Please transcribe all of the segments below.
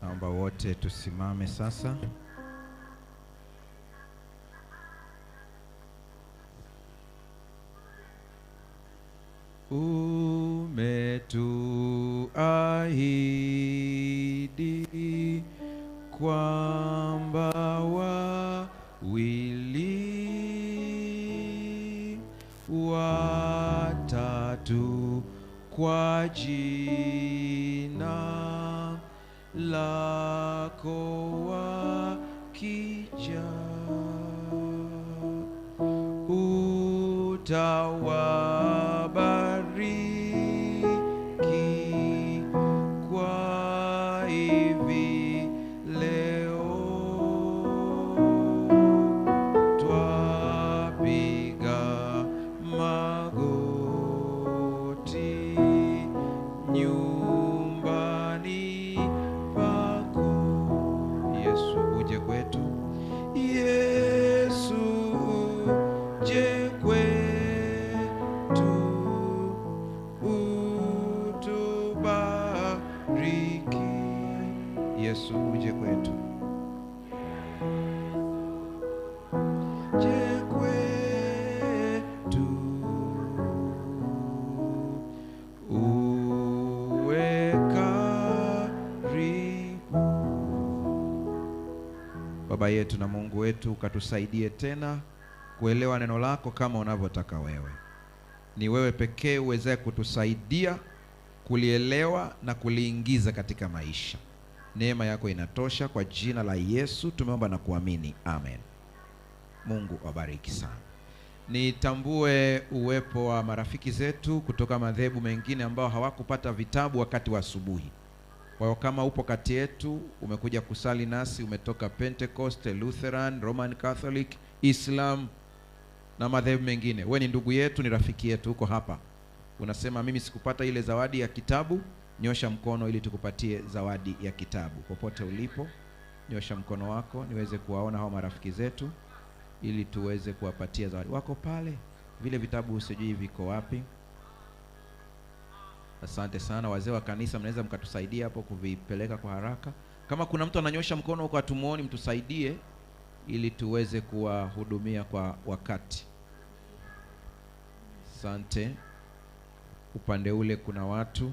Naomba wote tusimame sasa. Umetuahidi kwamba wawili watatu kwa jina lako wakija utawabariki kwa hivi leo twapiga magoti nyumbani pako. Yesu uje kwetu, Yesu uje kwetu, utubariki. Yesu uje kwetu, uje kwetu, uwe karibu. Baba yetu na Mungu wetu, ukatusaidie tena kuelewa neno lako kama unavyotaka wewe. Ni wewe pekee uwezaye kutusaidia kulielewa na kuliingiza katika maisha. Neema yako inatosha. Kwa jina la Yesu tumeomba na kuamini, amen. Mungu awabariki sana. Nitambue uwepo wa marafiki zetu kutoka madhehebu mengine ambao hawakupata vitabu wakati wa asubuhi. Kwa hiyo kama upo kati yetu, umekuja kusali nasi, umetoka Pentecost, Lutheran, Roman Catholic, Islam na madhehebu mengine, wewe ni ndugu yetu, ni rafiki yetu, uko hapa, unasema mimi sikupata ile zawadi ya kitabu, nyosha mkono ili tukupatie zawadi ya kitabu. Popote ulipo, nyosha mkono wako niweze kuwaona hao marafiki zetu ili tuweze kuwapatia zawadi. Wako pale, vile vitabu usijui viko wapi. Asante sana. Wazee wa kanisa, mnaweza mkatusaidia hapo kuvipeleka kwa haraka. Kama kuna mtu ananyosha mkono huko hatumuoni, mtusaidie ili tuweze kuwahudumia kwa wakati. Asante. Upande ule kuna watu.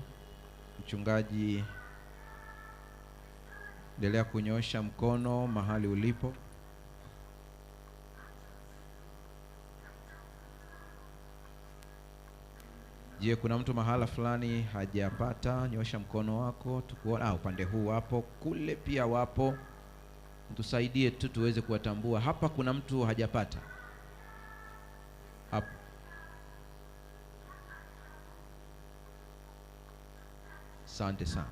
Mchungaji, endelea kunyosha mkono mahali ulipo. Je, kuna mtu mahala fulani hajapata? Nyosha mkono wako tukuona. Upande huu wapo, kule pia wapo. Mtusaidie tu tuweze kuwatambua. Hapa kuna mtu hajapata? Hapo. Asante sana.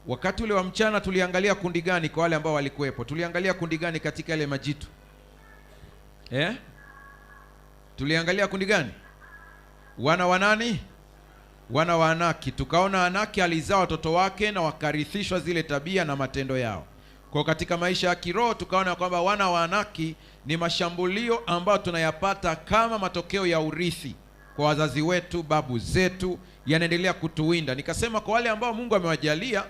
Wakati ule wa mchana tuliangalia kundi gani kwa wale ambao walikuwepo? Tuliangalia kundi gani katika ile majitu? Tuliangalia kundi gani? Wana wa nani? Wana wa Anaki. Tukaona Anaki alizaa watoto wake na wakarithishwa zile tabia na matendo yao. Kwa katika maisha ya kiroho tukaona kwamba wana wa Anaki ni mashambulio ambayo tunayapata kama matokeo ya urithi kwa wazazi wetu, babu zetu, yanaendelea kutuwinda. Nikasema kwa wale ambao Mungu amewajalia,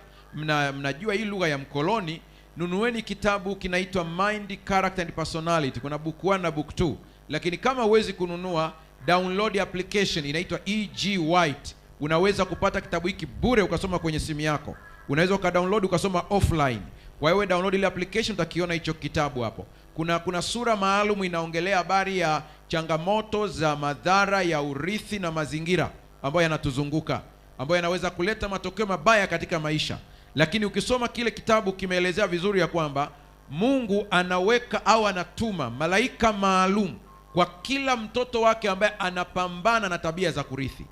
mnajua hii lugha ya mkoloni, nunueni kitabu kinaitwa Mind, Character and Personality. Kuna book 1 na book 2. Lakini kama huwezi kununua, download application inaitwa E.G. White. Unaweza kupata kitabu hiki bure ukasoma kwenye simu yako. Unaweza ukadownload ukasoma offline. Wewe download ile application utakiona hicho kitabu hapo. Kuna sura maalum inaongelea habari ya changamoto za madhara ya urithi na mazingira ambayo yanatuzunguka, ambayo yanaweza kuleta matokeo mabaya katika maisha. Lakini ukisoma kile kitabu kimeelezea vizuri ya kwamba Mungu anaweka au anatuma malaika maalum kwa kila mtoto wake ambaye anapambana na tabia za kurithi.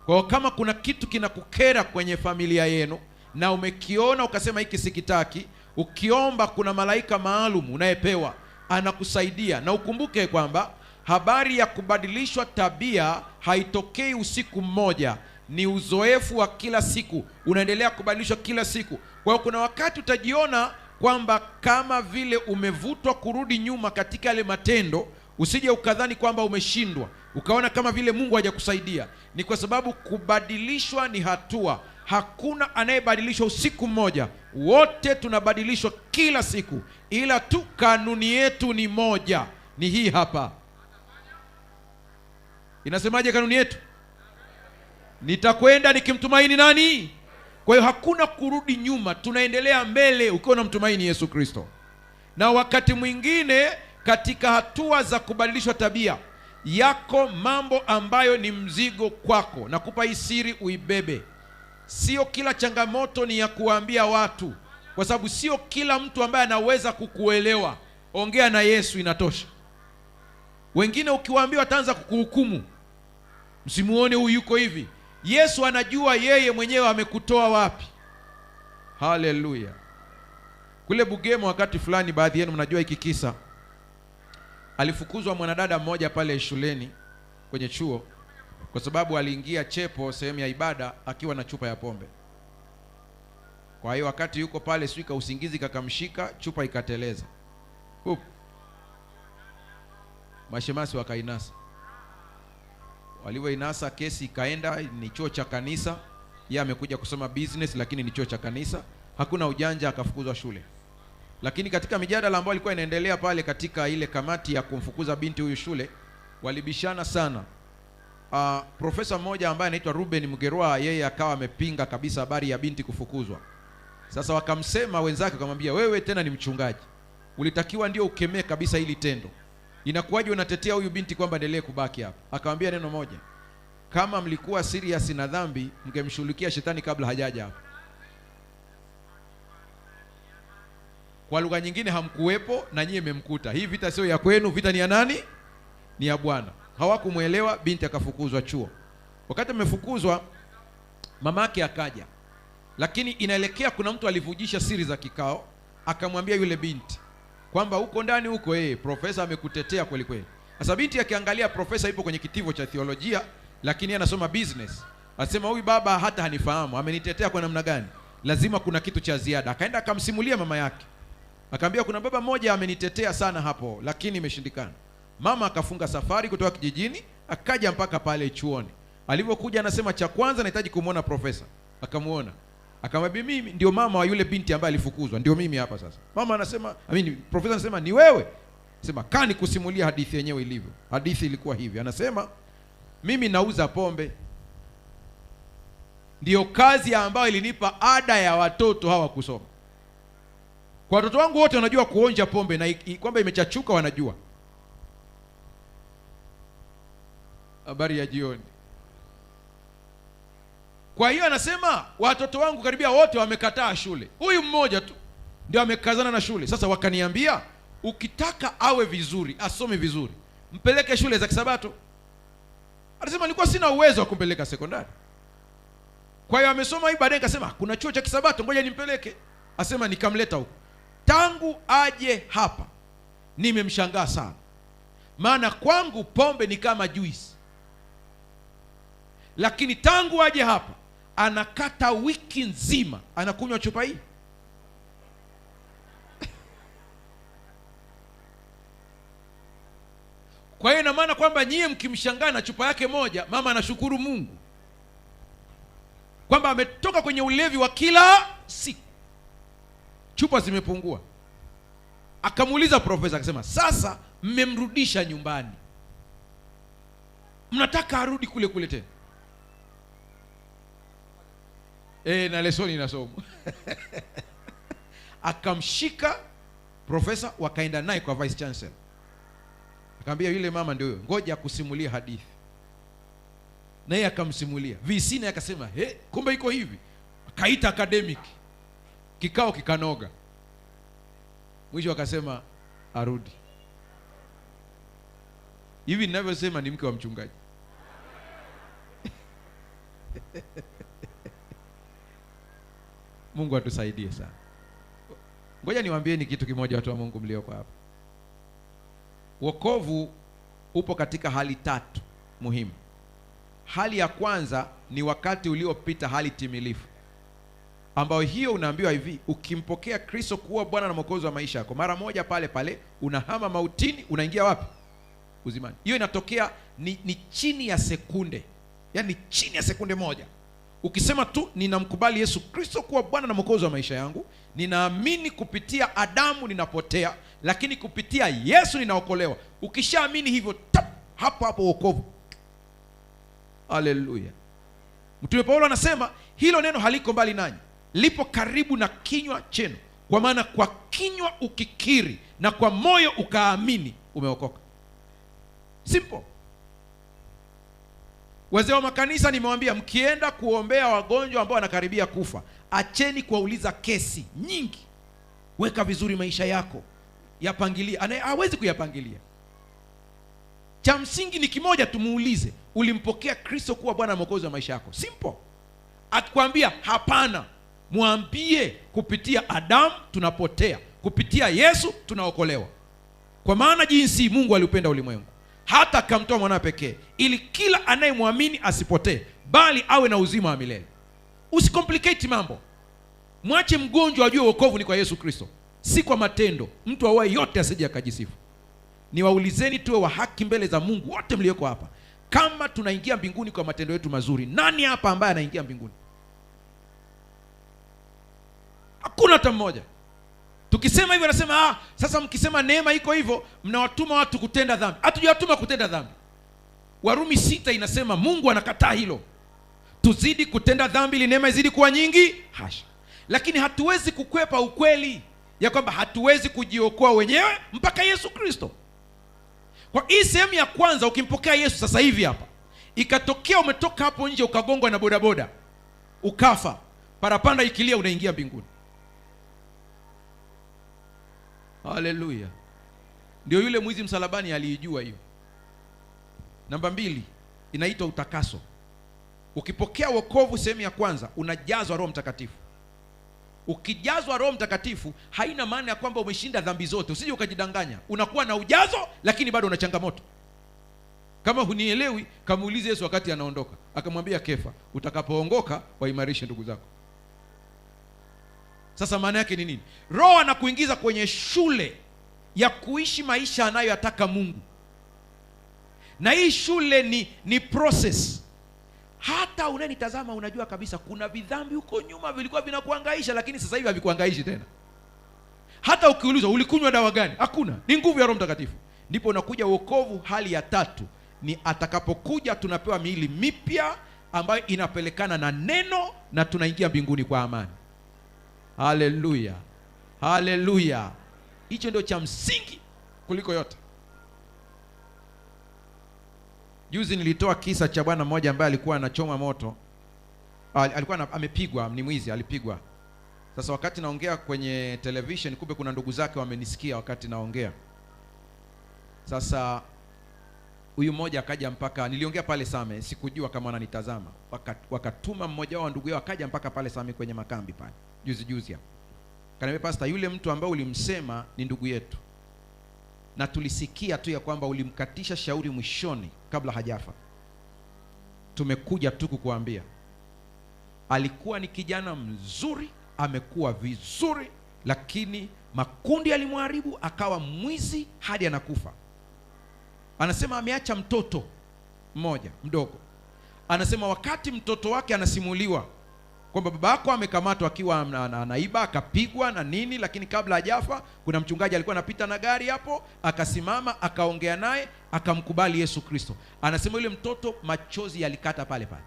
Kwa hiyo kama kuna kitu kinakukera kwenye familia yenu na umekiona ukasema hiki sikitaki, ukiomba kuna malaika maalum unayepewa, anakusaidia. Na ukumbuke kwamba habari ya kubadilishwa tabia haitokei usiku mmoja, ni uzoefu wa kila siku, unaendelea kubadilishwa kila siku. Kwa hiyo kuna wakati utajiona kwamba kama vile umevutwa kurudi nyuma katika yale matendo, usije ukadhani kwamba umeshindwa, ukaona kama vile Mungu hajakusaidia. Ni kwa sababu kubadilishwa ni hatua. hakuna anayebadilishwa usiku mmoja, wote tunabadilishwa kila siku, ila tu kanuni yetu ni moja, ni hii hapa. Inasemaje kanuni yetu? Nitakwenda nikimtumaini nani? Kwa hiyo hakuna kurudi nyuma, tunaendelea mbele ukiwa unamtumaini Yesu Kristo. Na wakati mwingine katika hatua za kubadilishwa tabia yako, mambo ambayo ni mzigo kwako, nakupa hii siri uibebe. Sio kila changamoto ni ya kuambia watu, kwa sababu sio kila mtu ambaye anaweza kukuelewa. Ongea na Yesu inatosha. Wengine ukiwaambia wataanza kukuhukumu, msimuone huyu yuko hivi. Yesu anajua yeye mwenyewe amekutoa wapi. Haleluya. Kule Bugemo wakati fulani, baadhi yenu mnajua hiki kisa, alifukuzwa mwanadada mmoja pale shuleni kwenye chuo kwa sababu aliingia chepo sehemu ya ibada akiwa na chupa ya pombe. Kwa hiyo wakati yuko pale, swika usingizi kakamshika, chupa ikateleza. Mashemasi wakainasa. Walivyoinasa, kesi ikaenda, ni chuo cha kanisa. Yeye amekuja kusoma business, lakini ni chuo cha kanisa. Hakuna ujanja, akafukuzwa shule. Lakini katika mijadala ambayo ilikuwa inaendelea pale katika ile kamati ya kumfukuza binti huyu shule, walibishana sana. Profesa mmoja ambaye anaitwa Ruben Mugerwa, yeye akawa amepinga kabisa habari ya binti kufukuzwa. Sasa wakamsema wenzake, wakamwambia, wewe tena ni mchungaji, ulitakiwa ndio ukemee kabisa hili tendo. Inakuwaje unatetea huyu binti kwamba endelee kubaki hapa? Akamwambia neno moja, kama mlikuwa serious na dhambi, mngemshughulikia shetani kabla hajaja hapa. Kwa lugha nyingine, hamkuwepo na nyie mmemkuta. Hii vita sio ya kwenu, vita ni ya nani? Ni ya Bwana. Hawakumuelewa, binti akafukuzwa chuo. Wakati amefukuzwa, mamake akaja. Lakini inaelekea kuna mtu alivujisha siri za kikao, akamwambia yule binti kwamba huko ndani huko profesa amekutetea kweli kweli. Sasa binti akiangalia profesa ipo kwenye kitivo cha theolojia, lakini anasoma business. Anasema huyu baba hata hanifahamu, amenitetea kwa namna gani? Lazima kuna kitu cha ziada. Akaenda akamsimulia mama yake. Akamwambia kuna baba mmoja amenitetea sana hapo, lakini imeshindikana. Mama akafunga safari kutoka kijijini, akaja mpaka pale chuoni. Alipokuja anasema, cha kwanza nahitaji kumuona profesa. Akamuona. Akamwambia, mimi ndio mama wa yule binti ambaye alifukuzwa, ndio mimi hapa sasa. Mama anasema, profesa anasema, ni wewe? Sema, kani kusimulia hadithi yenyewe ilivyo. Hadithi ilikuwa hivi. Anasema, mimi nauza pombe. Ndio kazi ambayo ilinipa ada ya watoto hawa kusoma. Kwa watoto wangu wote wanajua kuonja pombe na kwamba imechachuka wanajua. Habari ya jioni. Kwa hiyo anasema watoto wangu karibia wote wamekataa shule. Huyu mmoja tu ndio amekazana na shule. Sasa wakaniambia, ukitaka awe vizuri, asome vizuri, mpeleke shule za Kisabato. Anasema nilikuwa sina uwezo wa kumpeleka sekondari. Kwa hiyo amesoma hii, baadaye akasema kuna chuo cha Kisabato, ngoja nimpeleke. Asema nikamleta huko. Tangu aje hapa nimemshangaa sana. Maana kwangu pombe ni kama juice. Lakini tangu aje hapa anakata wiki nzima anakunywa chupa hii. Kwa hiyo ina maana kwamba nyie mkimshangaa na chupa yake moja, mama anashukuru Mungu kwamba ametoka kwenye ulevi wa kila siku, chupa zimepungua. Akamuuliza profesa, akasema, sasa mmemrudisha nyumbani, mnataka arudi kule kule tena? Na lesoni inasoma. Akamshika profesa, wakaenda naye kwa vice chancellor. Akamwambia yule mama ndio huyo, ngoja kusimulia hadithi. Naye akamsimulia. VC naye akasema, kumbe iko hivi. Akaita academic. Kikao kikanoga. Mwisho akasema arudi. Hivi ninavyosema ni mke wa mchungaji. Mungu atusaidie sana. Ngoja niwaambieni kitu kimoja, watu wa Mungu mlioko hapa. Wokovu upo katika hali tatu muhimu. Hali ya kwanza ni wakati uliopita, hali timilifu, ambayo hiyo unaambiwa hivi, ukimpokea Kristo kuwa Bwana na Mwokozi wa maisha yako, mara moja pale pale unahama mautini, unaingia wapi? Uzimani. Hiyo inatokea ni chini ya sekunde. Yaani chini ya sekunde moja Ukisema tu ninamkubali Yesu Kristo kuwa Bwana na Mwokozi wa maisha yangu, ninaamini kupitia Adamu ninapotea, lakini kupitia Yesu ninaokolewa. Ukishaamini hivyo, hapo hapo wokovu. Haleluya. Mtume Paulo anasema hilo neno haliko mbali nanyi, lipo karibu na kinywa chenu, kwa maana kwa kinywa ukikiri na kwa moyo ukaamini umeokoka. Simple. Wazee wa makanisa nimewaambia, mkienda kuombea wagonjwa ambao wanakaribia kufa, acheni kuwauliza kesi nyingi. Weka vizuri maisha yako, yapangilie. Hawezi kuyapangilia. Cha msingi ni kimoja, tumuulize, ulimpokea Kristo kuwa Bwana na Mwokozi wa maisha yako? Simple. Akikwambia hapana, mwambie kupitia Adamu tunapotea, kupitia Yesu tunaokolewa. Kwa maana jinsi Mungu aliupenda ulimwengu hata akamtoa mwanawe pekee, ili kila anayemwamini asipotee, bali awe na uzima wa milele. Usicomplicate mambo. Mwache mgonjwa ajue wokovu ni kwa Yesu Kristo, si kwa matendo. Mtu awaye yote asije akajisifu. Niwaulizeni, tuwe wa haki mbele za Mungu wote mlioko hapa. Kama tunaingia mbinguni kwa matendo yetu mazuri, nani hapa ambaye anaingia mbinguni? Hakuna hata mmoja. Tukisema hivyo anasema sasa mkisema neema iko hivyo, mnawatuma watu kutenda dhambi. Hatujawatuma kutenda dhambi. Warumi 6 inasema Mungu anakataa hilo. Tuzidi kutenda dhambi ili neema izidi kuwa nyingi? Hasha. Lakini hatuwezi kukwepa ukweli ya kwamba hatuwezi kujiokoa wenyewe mpaka Yesu Kristo. Kwa hii sehemu ya kwanza, ukimpokea Yesu sasa hivi hapa, ikatokea umetoka hapo nje ukagongwa na bodaboda, ukafa, parapanda ikilia, unaingia mbinguni. Haleluya. Ndio yule mwizi msalabani aliijua hiyo. Namba 2 inaitwa utakaso. Ukipokea wokovu sehemu ya kwanza, unajazwa Roho Mtakatifu. Ukijazwa Roho Mtakatifu haina maana ya kwamba umeshinda dhambi zote. Usije ukajidanganya. Unakuwa na ujazo lakini bado una changamoto. Kama hunielewi, kamuulize Yesu wakati anaondoka. Akamwambia Kefa, utakapoongoka waimarishe ndugu zako. Sasa maana yake ni nini? Roho anakuingiza kwenye shule ya kuishi maisha anayoyataka Mungu. Na hii shule ni process. Hata unanitazama unajua kabisa kuna vidhambi huko nyuma vilikuwa vinakuhangaisha, lakini sasa hivi havikuhangaishi tena. Hata ukiulizwa ulikunywa dawa gani? Hakuna. Ni nguvu ya Roho Mtakatifu. Ndipo unakuja wokovu. Hali ya 3 ni atakapokuja tunapewa miili mipya ambayo inapelekana na neno, na tunaingia mbinguni kwa amani. Haleluya. Haleluya. Hicho ndio cha msingi kuliko yote. Juzi nilitoa kisa cha bwana mmoja ambaye alikuwa anachoma moto. Alikuwa amepigwa, ni mwizi, alipigwa. Sasa wakati naongea kwenye television, kumbe kuna ndugu zake wamenisikia wakati naongea. Sasa huyu mmoja akaja mpaka, niliongea pale Same, sikujua kama wananitazama. Wakatuma mmoja wao ndugu yao akaja mpaka pale Same kwenye makambi pale. Juzi hapo. Kaniambia, pastor, yule mtu ambaye ulimsema ni ndugu yetu, na tulisikia tu ya kwamba ulimkatisha shauri mwishoni kabla hajafa. Tumekuja tu kukuambia alikuwa ni kijana mzuri, amekuwa vizuri, lakini makundi alimharibu, akawa mwizi hadi anakufa. Anasema ameacha mtoto mmoja mdogo. Anasema wakati mtoto wake anasimuliwa kwamba baba yako amekamatwa akiwa anaiba, akapigwa na nini, lakini kabla hajafa kuna mchungaji alikuwa anapita na gari hapo, akasimama akaongea naye, akamkubali Yesu Kristo. Anasema yule mtoto machozi yalikata pale pale.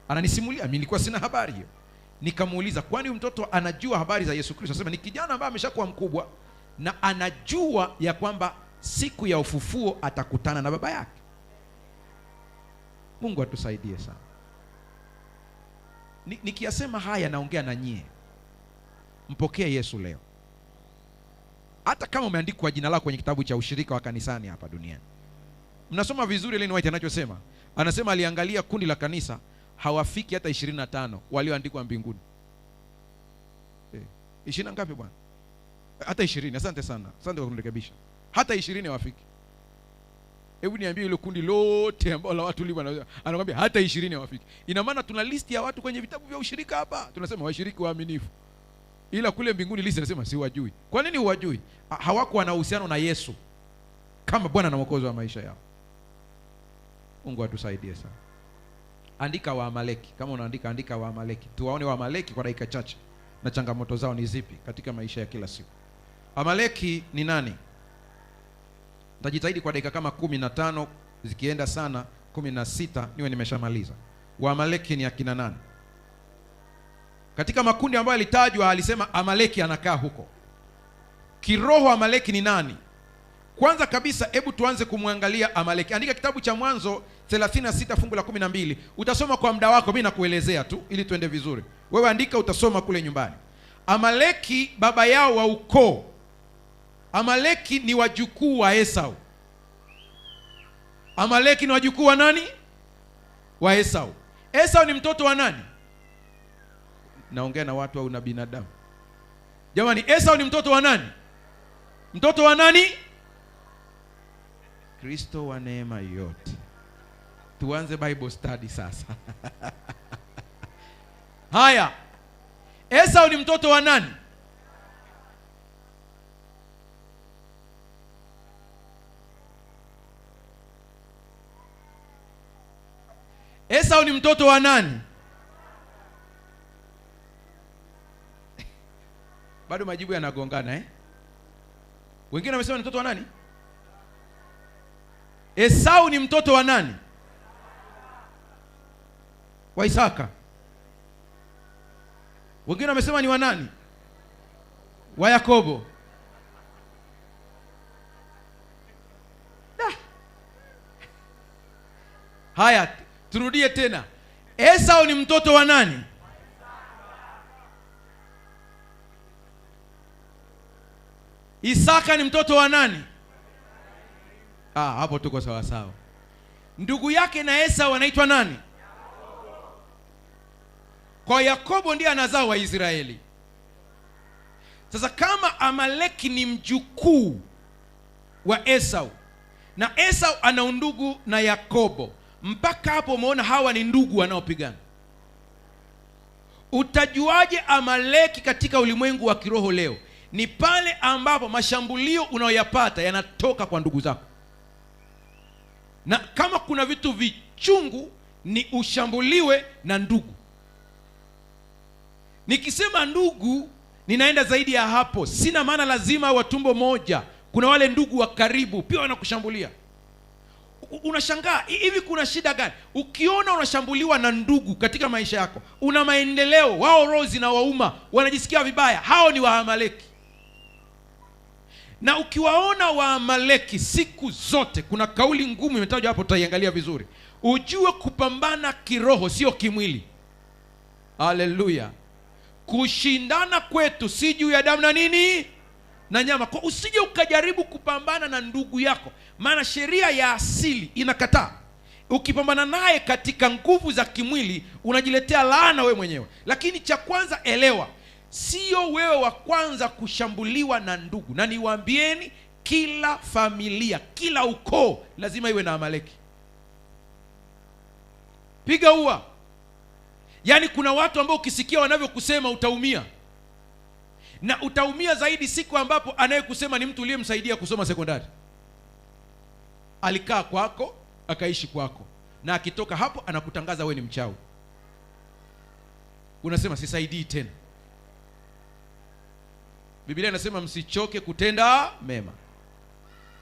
Ananisimulia, mimi nilikuwa sina habari hiyo. Nikamuuliza, kwani huyu mtoto anajua habari za Yesu Kristo? Anasema ni kijana ambaye ameshakuwa mkubwa na anajua ya kwamba siku ya ufufuo atakutana na baba yake. Mungu atusaidie sana. Nikiyasema haya naongea na nyie. Mpokee Yesu leo. Hata kama umeandikwa jina lako kwenye kitabu cha ushirika wa kanisani hapa duniani. Mnasoma vizuri Ellen White anachosema. Anasema aliangalia kundi la kanisa hawafiki hata 25 walioandikwa mbinguni. 20 ngapi bwana? Hata 20. Asante sana. Asante kwa kunirekebisha. Hata 20 hawafiki. Hebu niambie ile kundi lote ambao la watu liba anakuambia hata 20 hawafiki. Ina maana tuna list ya watu kwenye vitabu vya ushirika hapa. Tunasema washiriki waaminifu. Ila kule mbinguni list inasema si wajui. Kwa nini huwajui? Hawakuwa na uhusiano na Yesu kama Bwana na Mwokozi wa maisha yao. Mungu atusaidie sana. andika Waamaleki. Kama unaandika, andika Waamaleki, tuwaone Waamaleki kwa dakika chache na changamoto zao ni zipi katika maisha ya kila siku. Amaleki ni nani? Tajitahidi kwa dakika kama 15, zikienda sana 16 niwe nimeshamaliza. Waamaleki ni akina nani? Katika makundi ambayo alitajwa, alisema Amaleki anakaa huko. Kiroho Amaleki ni nani? Kwanza kabisa, hebu tuanze kumwangalia Amaleki. Andika kitabu cha Mwanzo 36 fungu la 12. Utasoma kwa muda wako, mimi nakuelezea tu ili tuende vizuri. Wewe andika, utasoma kule nyumbani. Amaleki baba yao wa ukoo. Amaleki ni wajukuu wa Esau. Amaleki ni wajukuu wa nani? Wa Esau. Esau ni mtoto wa nani? Naongea na watu au na binadamu? Jamani, Esau ni mtoto wa nani? Mtoto wa nani? Kristo wa neema yote. Tuanze Bible study sasa. Haya, Esau ni mtoto wa nani? Esau ni mtoto wa nani? Bado majibu yanagongana Wengine wamesema ni mtoto wa nani? Esau ni mtoto wa nani? Wa Isaka. Wengine wamesema ni wa nani? Wa Yakobo. Haya, turudie tena. Esau ni mtoto wa nani? Isaka ni mtoto wa nani? Hapo tuko sawa sawa. Ndugu yake na Esau anaitwa nani? Kwa Yakobo ndiye anazaa wa Israeli. Sasa kama Amaleki ni mjukuu wa Esau na Esau ana undugu na Yakobo, mpaka hapo umeona hawa ni ndugu wanaopigana. Utajuaje Amaleki katika ulimwengu wa kiroho leo? Ni pale ambapo mashambulio unayoyapata yanatoka kwa ndugu zako. Na kama kuna vitu vichungu ni ushambuliwe na ndugu. Nikisema ndugu, ninaenda zaidi ya hapo. Sina maana lazima wa tumbo moja. Kuna wale ndugu wa karibu pia wanakushambulia. Unashangaa, hivi kuna shida gani? Ukiona unashambuliwa na ndugu katika maisha yako, una maendeleo, wao roho zinawauma, wanajisikia vibaya, hao ni Waamaleki. Na ukiwaona Waamaleki siku zote, kuna kauli ngumu imetajwa hapo, tutaiangalia vizuri. Ujue kupambana kiroho sio kimwili. Haleluya. Kushindana kwetu si juu ya damu na nini? Na nyama. Kwa usije ukajaribu kupambana na ndugu yako, maana sheria ya asili inakataa. Ukipambana naye katika nguvu za kimwili, unajiletea laana wewe mwenyewe. Lakini cha kwanza elewa, sio wewe wa kwanza kushambuliwa na ndugu. Na niwaambieni, kila familia, kila ukoo lazima iwe na Amaleki. Piga ua. Yaani kuna watu ambao ukisikia wanavyokusema utaumia. Na utaumia zaidi siku ambapo anayekusema ni mtu uliyemsaidia kusoma sekondari. Alikaa kwako, akaishi kwako, na akitoka hapo anakutangaza wewe ni mchawi. Unasema sisaidii tena. Biblia inasema msichoke kutenda mema.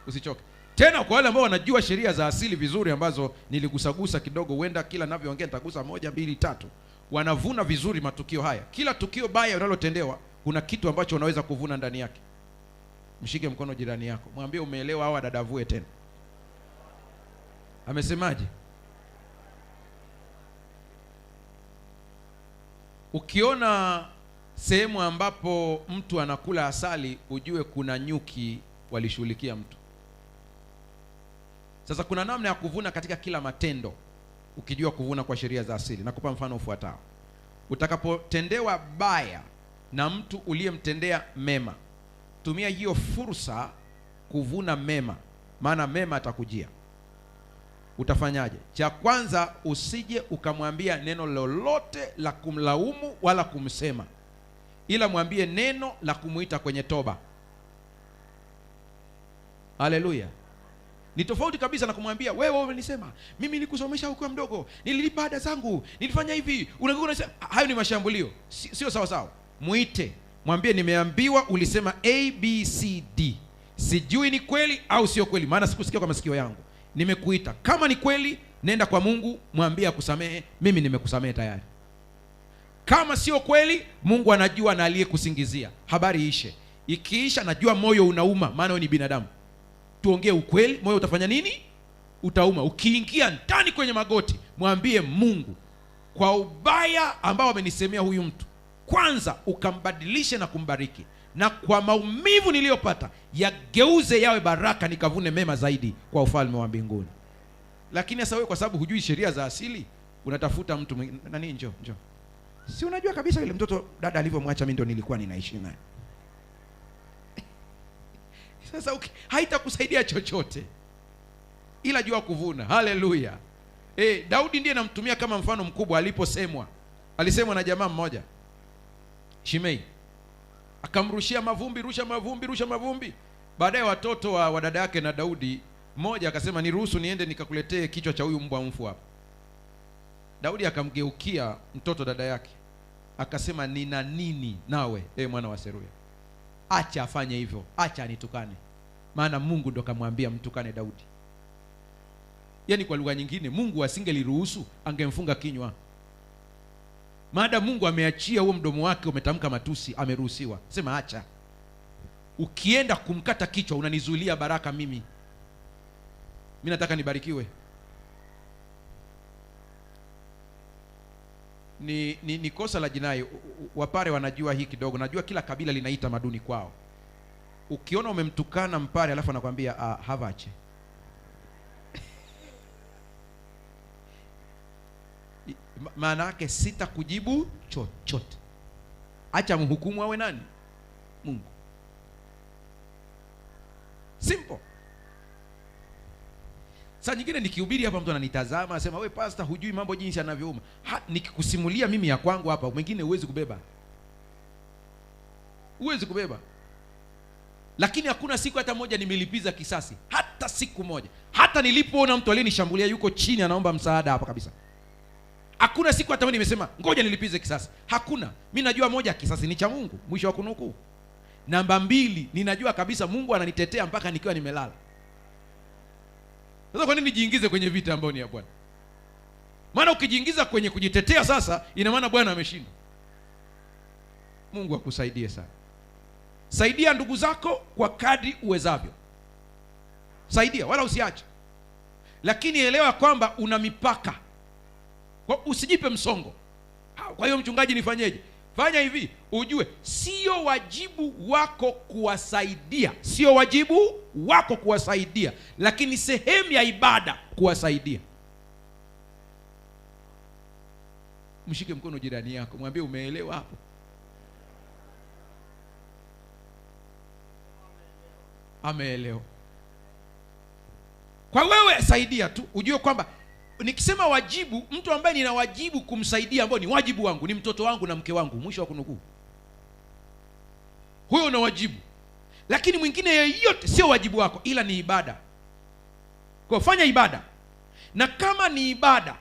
Usichoke. Tena kwa wale ambao wanajua sheria za asili vizuri, ambazo niligusagusa kidogo, huenda kila ninavyoongea nitagusa 1 2 3. Wanavuna vizuri matukio haya. Kila tukio baya unalotendewa, kuna kitu ambacho unaweza kuvuna ndani yake. Mshike mkono jirani yako, mwambie umeelewa au dadavue tena. Amesemaje? Ukiona sehemu ambapo mtu anakula asali, ujue kuna nyuki walishughulikia mtu. Sasa kuna namna ya kuvuna katika kila matendo, ukijua kuvuna kwa sheria za asili. Nakupa mfano ufuatao. Utakapotendewa baya na mtu uliyemtendea mema, tumia hiyo fursa kuvuna mema, maana mema atakujia. Utafanyaje? Cha kwanza, usije ukamwambia neno lolote la kumlaumu wala kumsema, ila mwambie neno la kumuita kwenye toba. Haleluya. Ni tofauti kabisa na kumwambia wewe umenisema mimi nilikusomesha ukiwa mdogo, nililipa ada zangu, nilifanya hivi. Unasema hayo ni mashambulio, sio sawa sawa. Muite, mwambie nimeambiwa ulisema ABCD, sijui ni kweli au sio kweli, maana sikusikia kwa masikio yangu. Nimekuita, kama ni kweli nenda kwa Mungu, mwambie akusamehe, mimi nimekusamehe tayari. Kama sio kweli, Mungu anajua na aliyekusingizia, habari ishe. Ikiisha najua moyo unauma, maana wewe ni binadamu. Tuongee ukweli, moyo utafanya nini? Utauma. Ukiingia ndani kwenye magoti, mwambie Mungu, kwa ubaya ambao amenisemea huyu mtu, kwanza ukambadilishe na kumbariki, na kwa maumivu niliyopata yageuze yawe baraka, nikavune mema zaidi kwa ufalme wa mbinguni. Lakini sasa wewe kwa sababu hujui sheria za asili, unatafuta mtu nani, njoo. Si unajua kabisa yule mtoto dada alivyomwacha mimi ndio nilikuwa ninaishi naye. Sasa haitakusaidia chochote, ila jua kuvuna. Haleluya. Daudi ndiye namtumia kama mfano mkubwa. Alisemwa na jamaa mmoja Shimei, akamrushia mavumbi, rusha mavumbi. Baadaye watoto wa dada yake na Daudi, mmoja akasema niruhusu niende nikakuletee kichwa cha huyu mbwa mfu hapa. Daudi akamgeukia mtoto dada yake akasema, nina nini nawe mwana wa Seruya? Acha afanye hivyo, acha anitukane, maana Mungu ndo kamwambia mtukane Daudi. Yaani kwa lugha nyingine, Mungu asingeliruhusu angemfunga kinywa. Maada Mungu ameachia huo mdomo wake umetamka matusi, ameruhusiwa. Sema acha. Ukienda kumkata kichwa unanizuilia baraka mimi. Mimi nataka nibarikiwe. Ni kosa la jinai. Wapare wanajua hii kidogo. Najua kila kabila linaita maduni kwao. Ukiona umemtukana Mpare alafu anakuambia havache, maana yake sita kujibu chochote. Acha mhukumu awe nani? Mungu. Simple. Saa nyingine nikihubiri hapa mtu ananitazama anasema, wewe pastor hujui mambo jinsi yanavyouma. Nikikusimulia mimi ya kwangu hapa, mwingine huwezi kubeba. Lakini hakuna siku hata moja nimelipiza kisasi, hata siku moja. Hata nilipoona mtu aliyenishambulia yuko chini anaomba msaada hapa kabisa, hakuna siku hata moja nimesema ngoja nilipize kisasi. Hakuna. Mimi najua moja, kisasi ni cha Mungu, mwisho wa kunukuu. Namba 2, ninajua kabisa Mungu ananitetea mpaka nikiwa nimelala. Sasa kwa nini nijiingize kwenye vita ambayo ni ya Bwana? Maana ukijiingiza kwenye kujitetea sasa, ina maana Bwana ameshinda. Mungu akusaidie sana. Saidia ndugu zako kwa kadri uwezavyo. Saidia, wala usiache. Lakini elewa kwamba una mipaka. Kwa usijipe msongo. Kwa hiyo mchungaji nifanyeje? Fanya hivi, ujue sio wajibu wako kuwasaidia, lakini sehemu ya ibada kuwasaidia. Mshike mkono jirani yako, mwambie umeelewa hapo? Ameelewa. Kwa wewe saidia tu, ujue kwamba nikisema wajibu, mtu ambaye nina wajibu kumsaidia, ambao ni wajibu wangu, ni mtoto wangu na mke wangu, mwisho wa kunukuu. Huyo una wajibu. Lakini mwingine yeyote sio wajibu wako, ila ni ibada. Kwa fanya ibada. Na kama ni ibada,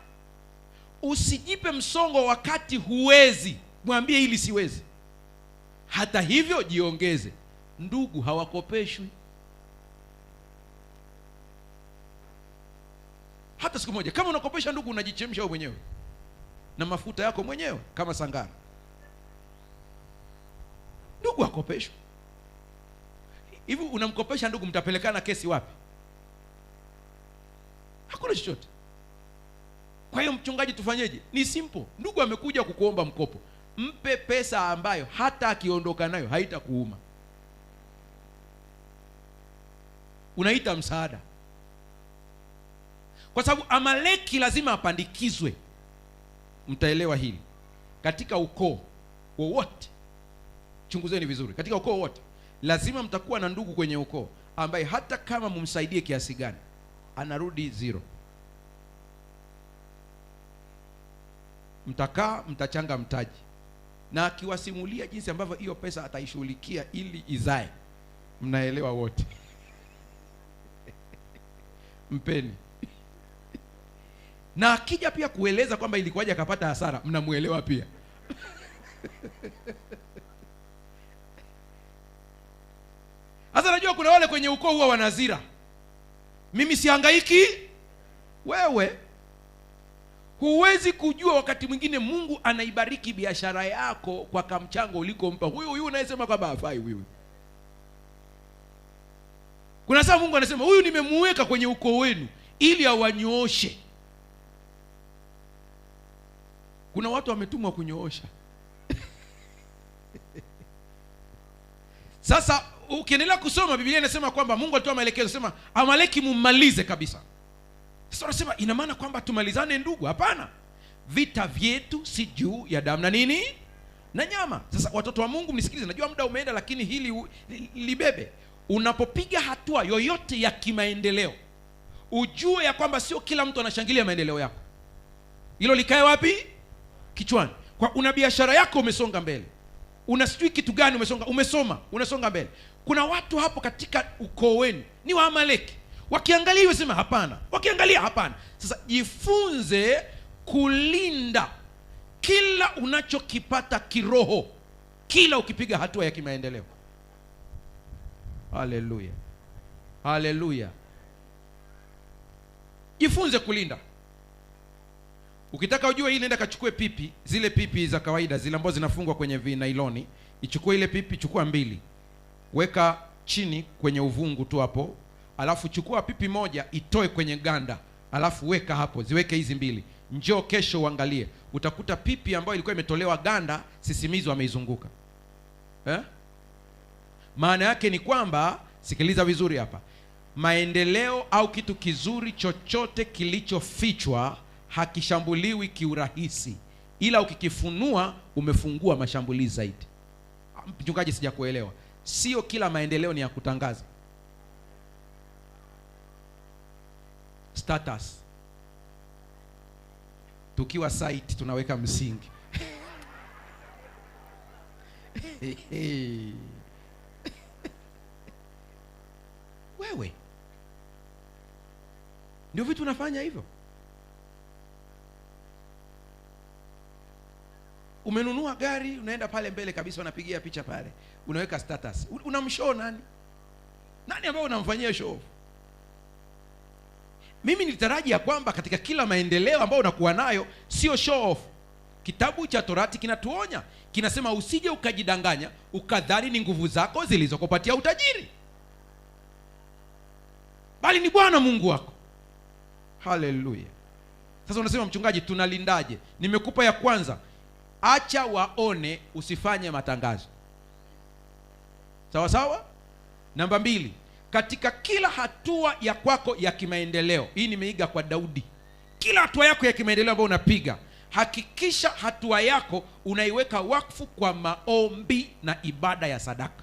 usijipe msongo wakati huwezi. Mwambie hili siwezi. Hata hivyo jiongeze. Ndugu hawakopeshwi. Hata siku moja. Kama unakopesha ndugu, unajichemsha wewe mwenyewe na mafuta yako mwenyewe kama sangara. Ndugu akopeshwa. Hivi unamkopesha ndugu, mtapelekana kesi wapi? Hakuna chochote. Kwa hiyo mchungaji, tufanyeje? Ni simple. Ndugu amekuja kukuomba mkopo, mpe pesa ambayo hata akiondoka nayo haitakuuma. Unaita msaada. Kwa sababu Amaleki lazima apandikizwe. Mtaelewa hili. Katika ukoo wowote, chunguzeni vizuri, katika ukoo wowote lazima mtakuwa na ndugu kwenye ukoo ambaye hata kama mumsaidie kiasi gani anarudi zero. Mtakaa, mtachanga mtaji, na akiwasimulia jinsi ambavyo hiyo pesa ataishughulikia ili izae, mnaelewa wote. mpeni. Na akija pia kueleza kwamba ilikuwaje akapata hasara, mnamuelewa pia. Sasa najua kuna wale kwenye ukoo huwa wanazira. Mimi sihangaiki. Wewe huwezi kujua, wakati mwingine Mungu anaibariki biashara yako kwa kamchango ulikompa huyu unayesema kwamba hafai huyu. Kuna saa Mungu anasema huyu nimemuweka kwenye ukoo wenu ili awanyooshe. Kuna watu wametumwa kunyoosha. Sasa ukiendelea kusoma Biblia inasema kwamba Mungu alitoa maelekezo, sema Amaleki mummalize kabisa. Sasa unasema ina maana kwamba tumalizane ndugu? Hapana. Vita vyetu si juu ya damu na nini? Na nyama. Sasa watoto wa Mungu mnisikilize, najua muda umeenda, lakini hili libebe. Unapopiga hatua yoyote ya kimaendeleo, ujue ya kwamba sio kila mtu anashangilia maendeleo yako. Hilo likae wapi? Kichwani. Kwa una biashara yako umesonga mbele, una sijui kitu gani umesoma unasonga mbele. Kuna watu hapo katika ukoo wenu ni wa Amaleki. Wakiangalia hiyo sema hapana, wakiangalia hapana. Sasa jifunze kulinda kila unachokipata kiroho, kila ukipiga hatua ya kimaendeleo. Haleluya, haleluya. Jifunze kulinda. Ukitaka ujue hii, nenda kachukue pipi, zile pipi za kawaida zile ambazo zinafungwa kwenye vinailoni. Ichukue ile pipi, chukua 2, weka chini kwenye uvungu tu hapo, alafu chukua pipi moja itoe kwenye ganda, alafu weka hapo, ziweke hizi 2. Njoo kesho uangalie, utakuta pipi ambayo ilikuwa imetolewa ganda, sisimizi wameizunguka. Maana yake ni kwamba, sikiliza vizuri hapa, maendeleo au kitu kizuri chochote kilichofichwa hakishambuliwi kiurahisi, ila ukikifunua umefungua mashambulizi zaidi. Mchungaji, sijakuelewa. Sio kila maendeleo ni ya kutangaza. Status. Tukiwa site tunaweka msingi. Wewe ndio vitu unafanya hivyo. Umenunua gari, unaenda pale mbele kabisa, unapigia picha pale, unaweka status. Unamshow nani? Nani ambaye unamfanyia show? Mimi nilitaraji ya kwamba katika kila maendeleo ambayo unakuwa nayo sio show off. Kitabu cha Torati kinatuonya, kinasema usije ukajidanganya ukadhani ni nguvu zako zilizokupatia utajiri, bali ni Bwana Mungu wako. Haleluya. Sasa unasema mchungaji, tunalindaje? Nimekupa ya kwanza, acha waone, usifanye matangazo. Sawa sawa? Namba 2, katika kila hatua ya kwako ya kimaendeleo, hii nimeiga kwa Daudi. Kila hatua yako ya kimaendeleo ambayo unapiga, hakikisha hatua yako unaiweka wakfu kwa maombi na ibada ya sadaka.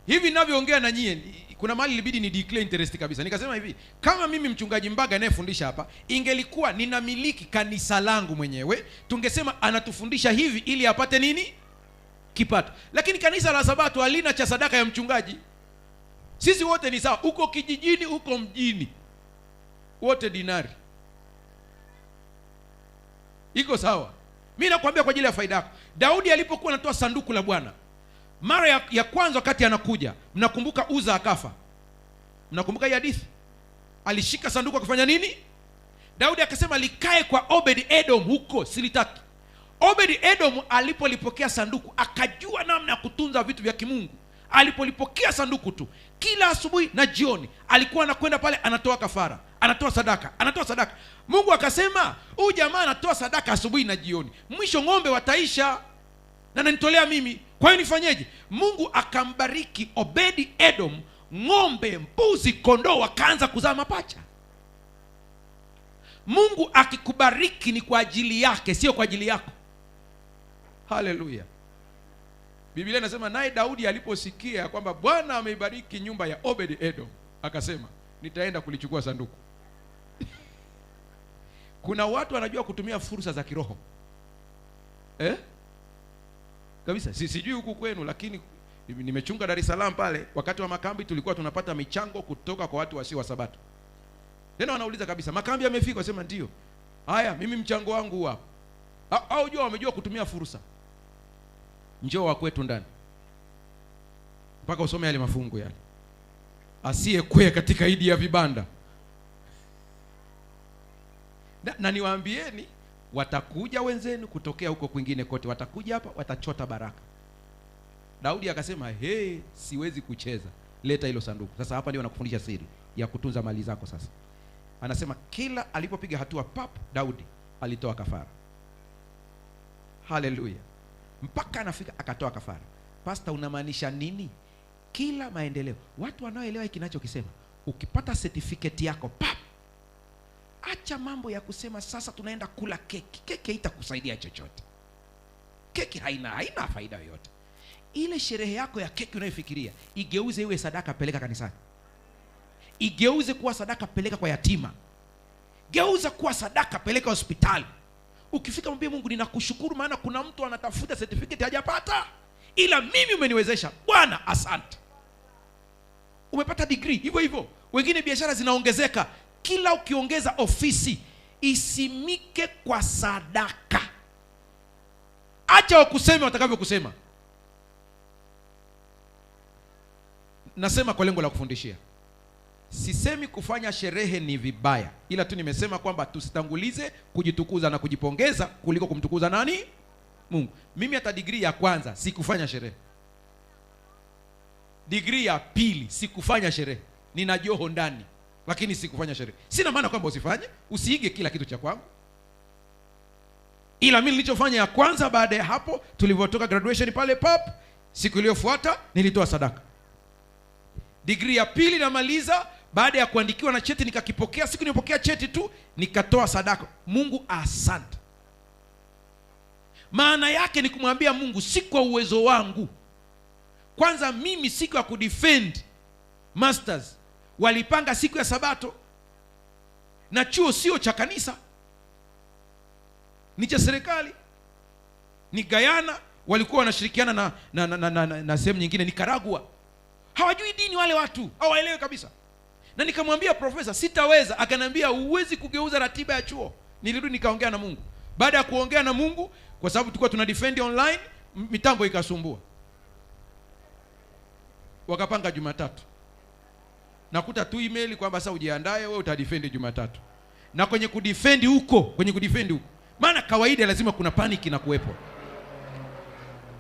Hivi ninavyoongea na nyie, kuna mahali ilibidi ni declare interest kabisa. Nikasema hivi, kama mimi mchungaji Mbaga anayefundisha hapa, ingelikuwa ninamiliki kanisa langu mwenyewe, tungesema anatufundisha hivi ili apate nini? Kipato. Lakini kanisa la Sabato halina cha sadaka ya mchungaji. Sisi wote ni sawa, uko kijijini, uko mjini, wote dinari. Iko sawa. Mimi nakwambia kwa ajili ya faida yako. Daudi alipokuwa anatoa sanduku la Bwana, mara ya kwanza wakati anakuja, mnakumbuka Uza akafa. Mnakumbuka hii hadithi? Alishika sanduku akafanya nini? Daudi akasema likae kwa Obed Edom huko, silitaki. Obed Edom alipolipokea sanduku akajua namna ya kutunza vitu vya kimungu. Alipolipokea sanduku tu, kila asubuhi na jioni alikuwa anakwenda pale, anatoa kafara, anatoa sadaka, anatoa sadaka. Mungu akasema, huyu jamaa anatoa sadaka asubuhi na jioni, mwisho ng'ombe wataisha na nanitolea mimi, kwa hiyo nifanyeje? Mungu akambariki Obed Edom, ng'ombe, mbuzi, kondoo wakaanza kuzaa mapacha. Mungu akikubariki ni kwa ajili yake, sio kwa ajili yako. Haleluya. Biblia inasema naye Daudi aliposikia kwamba Bwana ameibariki nyumba ya Obed Edom, akasema nitaenda kulichukua sanduku. Kuna watu wanajua kutumia fursa za kiroho. Kabisa, sijui huku kwenu, lakini Nimechunga Dar es Salaam pale, wakati wa makambi tulikuwa tunapata michango kutoka kwa watu wasio wa Sabato. Tena wanauliza kabisa, makambi yamefika? Wasema ndio. Haya, mimi mchango wangu hapa. Au jua wamejua kutumia fursa. Njoo wa kwetu ndani. Mpaka usome yale mafungu yale. Asiyekwe katika idi ya vibanda. Na niwaambieni, watakuja wenzenu kutokea huko kwingine kote, watakuja hapa, watachota baraka. Daudi akasema, siwezi kucheza, leta hilo sanduku. Sasa hapa ndio nakufundisha siri ya kutunza mali zako. Sasa anasema kila alipopiga hatua Daudi alitoa kafara. Haleluya. Mpaka anafika akatoa kafara. Pastor, unamaanisha nini? Kila maendeleo, watu wanaoelewa hiki ninachokisema, ukipata certificate yako acha mambo ya kusema sasa tunaenda kula keki. Keki haitakusaidia chochote. Keki haina faida yoyote. Ile sherehe yako ya keki unayofikiria, igeuze iwe sadaka, peleka kanisani. Igeuze kuwa sadaka, peleka kwa yatima. Geuza kuwa sadaka, peleka hospitali. Ukifika mwambie Mungu, ninakushukuru maana kuna mtu anatafuta certificate hajapata, ila mimi umeniwezesha. Bwana asante. Umepata degree, hivyo hivyo. Wengine biashara zinaongezeka. Kila ukiongeza ofisi, isimike kwa sadaka. Acha wakuseme watakavyo kusema. Nasema kwa lengo la kufundishia. Sisemi kufanya sherehe ni vibaya, ila tu nimesema kwamba tusitangulize kujitukuza na kujipongeza kuliko kumtukuza nani? Mungu. Mimi hata degree ya kwanza sikufanya sherehe. Degree ya pili sikufanya sherehe. Nina joho ndani, lakini sikufanya sherehe. Sina maana kwamba usifanye, usiige kila kitu cha kwangu. Ila mimi nilichofanya ya kwanza, baada ya hapo tulivyotoka graduation pale siku iliyofuata nilitoa sadaka. Degree ya pili namaliza, baada ya kuandikiwa na cheti nikakipokea. Siku nilipokea cheti tu nikatoa sadaka. Mungu asante. Maana yake ni kumwambia Mungu, si kwa uwezo wangu. Kwanza mimi siku ya kudefend masters walipanga siku ya Sabato, na chuo sio cha kanisa, ni cha serikali. Ni Guyana, walikuwa wanashirikiana na sehemu nyingine, Nicaragua. Hawajui dini wale watu, hawaelewi kabisa. Na nikamwambia profesa, sitaweza. Akaniambia, huwezi kugeuza ratiba ya chuo. Nilirudi nikaongea na Mungu. Baada ya kuongea na Mungu, kwa sababu tulikuwa tuna defend online, mitambo ikasumbua. Wakapanga Jumatatu. Nakuta tu email kwamba sasa ujiandae, wewe utadefend Jumatatu. Na kwenye kudefend huko, maana kawaida lazima kuna panic na kuwepo.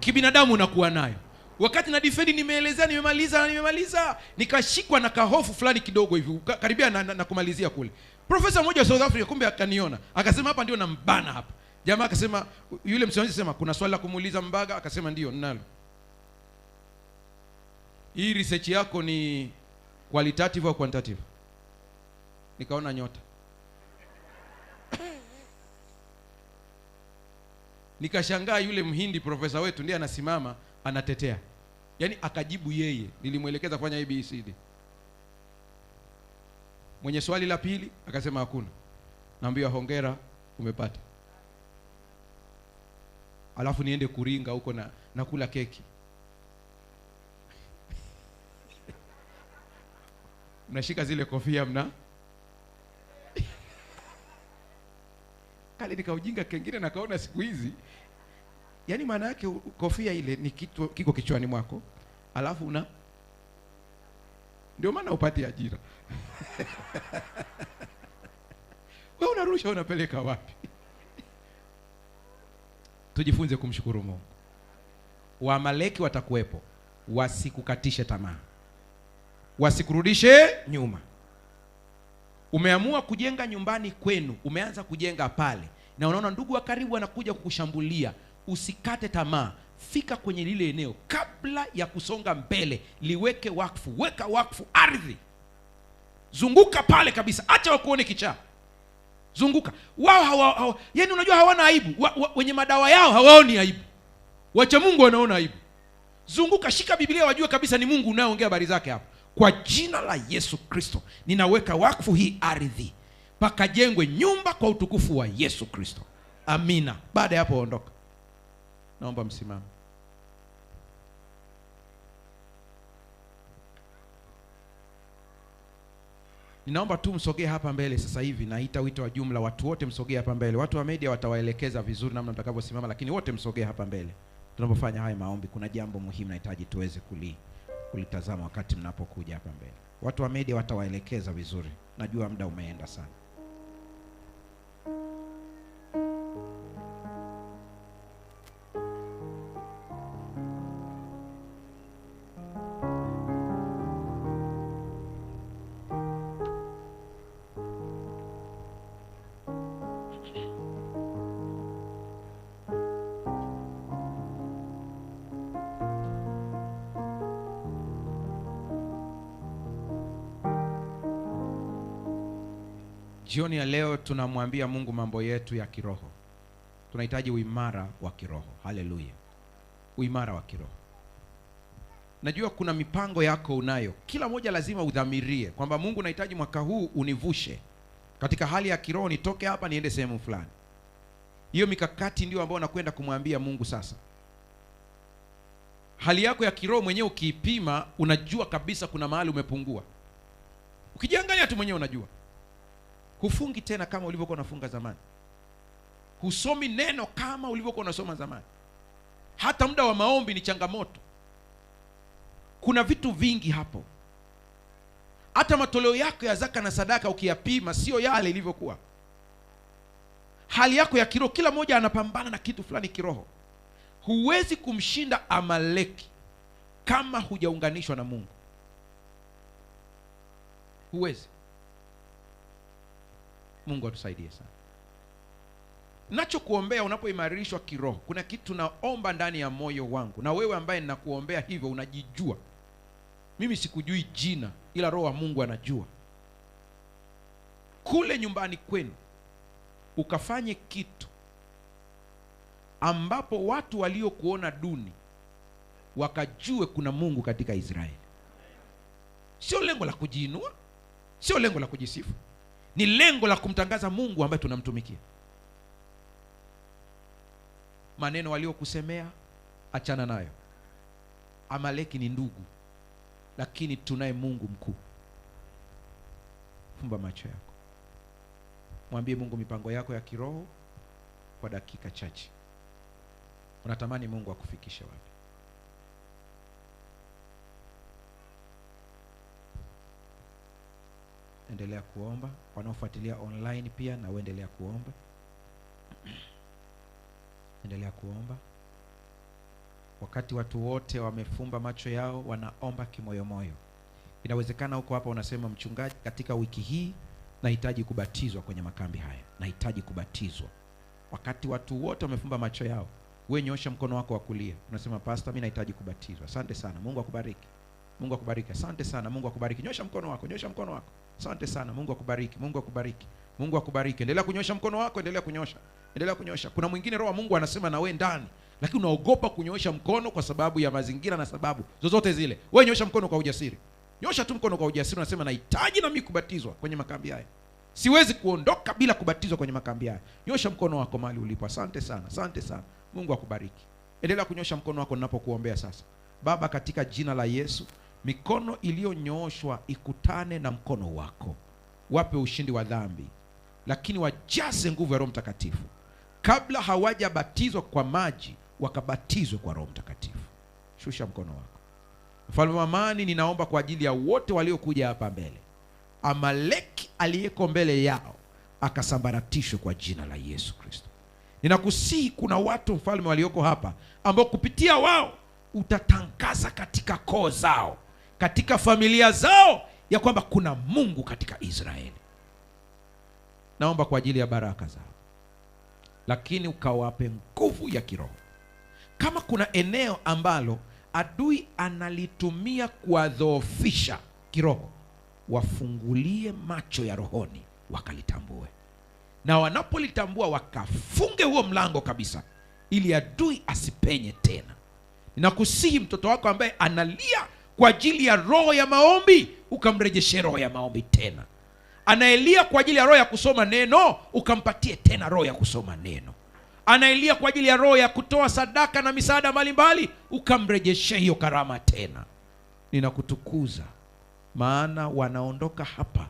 Kibinadamu unakuwa nayo. Wakati na defend nimeelezea, nimemaliza, nikashikwa na kahofu fulani kidogo hivi, karibia na kumalizia kule. Profesa mmoja wa South Africa kumbe akaniona, akasema hapa ndio nambana hapa. Jamaa akasema, yule msimamizi akasema, kuna swali la kumuuliza Mbaga? Akasema ndio ninalo. Hii research yako ni qualitative au quantitative? Nikaona nyota. Nikashangaa, yule Mhindi profesa wetu ndiye anasimama anatetea. Yaani akajibu yeye, nilimwelekeza kufanya ABCD. Mwenye swali la pili akasema hakuna. Naambiwa hongera, umepata. Alafu niende kuringa huko na kula keki. Mnashika zile kofia mna. Kale nikaujinga kengine na kaona siku hizi. Yaani maana yake kofia ile ni kitu kiko kichwani mwako, alafu ndio maana upate ajira. Wewe unarusha unapeleka wapi? Tujifunze kumshukuru Mungu. Waamaleki watakuwepo, wasikukatishe tamaa, wasikurudishe nyuma. Umeamua kujenga nyumbani kwenu, umeanza kujenga pale, na unaona ndugu wa karibu anakuja kukushambulia, usikate tamaa. Fika kwenye lile eneo, kabla ya kusonga mbele liweke wakfu. Weka wakfu ardhi, zunguka pale kabisa, acha wakuone kichaa. Zunguka. Wao yani unajua hawana aibu. Wenye madawa yao hawaoni aibu, wacha Mungu wanaona aibu. Zunguka, shika Biblia, wajue kabisa ni Mungu unayeongea habari zake hapo. Kwa jina la Yesu Kristo ninaweka wakfu hii ardhi, pakajengwe nyumba kwa utukufu wa Yesu Kristo. Amina. Baada ya hapo ondoka. Naomba msimame. Ninaomba tu msogee hapa mbele sasa hivi, naita wito wa jumla, watu wote msogee hapa mbele. Watu wa media watawaelekeza vizuri namna mtakavyosimama, lakini wote msogee hapa mbele. Tunapofanya haya maombi, kuna jambo muhimu nahitaji tuweze kulitazama wakati mnapokuja hapa mbele. Watu wa media watawaelekeza vizuri. Najua muda umeenda sana. Jioni ya leo tunamwambia Mungu mambo yetu ya kiroho. Tunahitaji uimara wa kiroho. Haleluya. Uimara wa kiroho. Najua kuna mipango yako unayo. Kila moja lazima udhamirie kwamba Mungu, nahitaji mwaka huu univushe katika hali ya kiroho, nitoke hapa niende sehemu fulani. Hiyo mikakati ndio ambayo nakwenda kumwambia Mungu sasa. Hali yako ya kiroho mwenyewe ukiipima, unajua kabisa kuna mahali umepungua. Ukijiangalia tu mwenyewe unajua. Hufungi tena kama ulivyokuwa unafunga zamani. Husomi neno kama ulivyokuwa unasoma zamani. Hata muda wa maombi ni changamoto. Kuna vitu vingi hapo. Hata matoleo yako ya zaka na sadaka ukiyapima sio yale ilivyokuwa. Hali yako ya kiroho, kila mmoja anapambana na kitu fulani kiroho. Huwezi kumshinda Amaleki kama hujaunganishwa na Mungu. Huwezi. Mungu atusaidie sana. Nachokuombea unapoimarishwa kiroho, kuna kitu naomba ndani ya moyo wangu, na wewe ambaye ninakuombea hivyo unajijua. Mimi sikujui jina, ila Roho wa Mungu anajua. Kule nyumbani kwenu ukafanye kitu ambapo watu waliokuona duni wakajue kuna Mungu katika Israeli. Sio lengo la kujiinua, sio lengo la kujisifu. Ni lengo la kumtangaza Mungu ambaye tunamtumikia. Maneno waliokusemea achana nayo. Amaleki ni ndugu, lakini tunaye Mungu mkuu. Fumba macho yako. Mwambie Mungu mipango yako ya kiroho kwa dakika chache. Unatamani Mungu akufikishe wapi? Endelea kuomba. Wanaofuatilia online pia na uendelea kuomba. Endelea kuomba. Wakati watu wote wamefumba macho yao, wanaomba kimoyomoyo. Inawezekana huko hapa unasema, mchungaji, katika wiki hii nahitaji kubatizwa kwenye makambi haya. Nahitaji kubatizwa. Wakati watu wote wamefumba macho yao, wewe nyosha mkono wako wa kulia. Unasema, pastor, mimi nahitaji kubatizwa. Asante sana. Mungu akubariki. Mungu akubariki. Asante sana. Mungu akubariki. Nyosha mkono wako. Nyosha mkono wako. Asante sana. Mungu akubariki. Mungu akubariki. Mungu akubariki. Endelea kunyosha mkono wako, endelea kunyosha. Endelea kunyosha. Kuna mwingine Roho wa Mungu anasema na wewe ndani, lakini unaogopa kunyosha mkono kwa sababu ya mazingira na sababu zozote zile. Wewe nyosha mkono kwa ujasiri. Nyosha tu mkono kwa ujasiri, unasema nahitaji na mimi kubatizwa kwenye makambi haya. Siwezi kuondoka bila kubatizwa kwenye makambi haya. Nyosha mkono wako mahali ulipo. Asante sana. Asante sana. Mungu akubariki. Endelea kunyosha mkono wako ninapokuombea sasa. Baba, katika jina la Yesu, mikono iliyonyooshwa ikutane na mkono wako. Wape ushindi wa dhambi, lakini wajaze nguvu ya Roho Mtakatifu. Kabla hawajabatizwa kwa maji, wakabatizwe kwa Roho Mtakatifu. Shusha mkono wako. Mfalme wa amani, ninaomba kwa ajili ya wote waliokuja hapa mbele. Amaleki aliyeko mbele yao akasambaratishwe kwa jina la Yesu Kristo. Ninakusihi, kuna watu mfalme walioko hapa ambao kupitia wao utatangaza katika koo zao, katika familia zao, ya kwamba kuna Mungu katika Israeli. Naomba kwa ajili ya baraka zao, lakini ukawape nguvu ya kiroho. Kama kuna eneo ambalo adui analitumia kuwadhoofisha kiroho, wafungulie macho ya rohoni wakalitambue, na wanapolitambua wakafunge huo mlango kabisa, ili adui asipenye tena. Ninakusihi mtoto wako ambaye analia kwa ajili ya roho ya maombi, ukamrejeshe roho ya maombi tena. Anaelia kwa ajili ya roho ya kusoma neno, ukampatie tena roho ya kusoma neno. Anaelia kwa ajili ya roho ya kutoa sadaka na misaada mbalimbali, ukamrejeshe hiyo karama tena. Ninakutukuza, maana wanaondoka hapa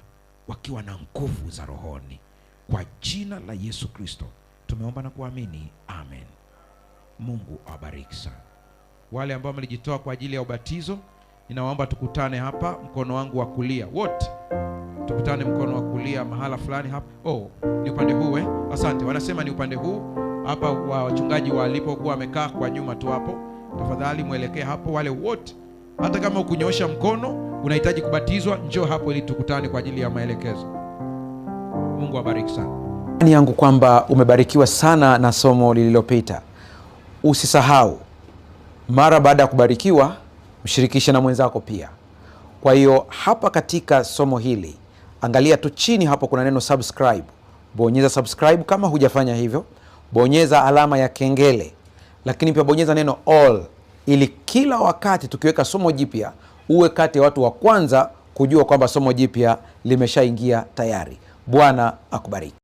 wakiwa na nguvu za rohoni. Kwa jina la Yesu Kristo tumeomba na kuamini, amen. Mungu awabariki sana. Wale ambao mlijitoa kwa ajili ya ubatizo, ninawaomba tukutane hapa mkono wangu wa kulia. Wote tukutane mkono wa kulia mahala fulani hapa. Ni upande huu Asante. Wanasema ni upande huu hapa, wachungaji walipokuwa wamekaa kwa nyuma tu hapo. Tafadhali muelekee hapo. Wale wote, hata kama ukunyoosha mkono unahitaji kubatizwa, njoo hapo ili tukutane kwa ajili ya maelekezo. Mungu awabariki sana. Ni yangu kwamba umebarikiwa sana na somo lililopita. Usisahau, mara baada ya kubarikiwa, mshirikishe na mwenzako pia. Kwa hiyo hapa katika somo hili, angalia tu chini hapo kuna neno subscribe. Bonyeza subscribe kama hujafanya hivyo. Bonyeza alama ya kengele, lakini pia bonyeza neno all, ili kila wakati tukiweka somo jipya uwe kati ya watu wa kwanza kujua kwamba somo jipya limeshaingia tayari. Bwana akubariki.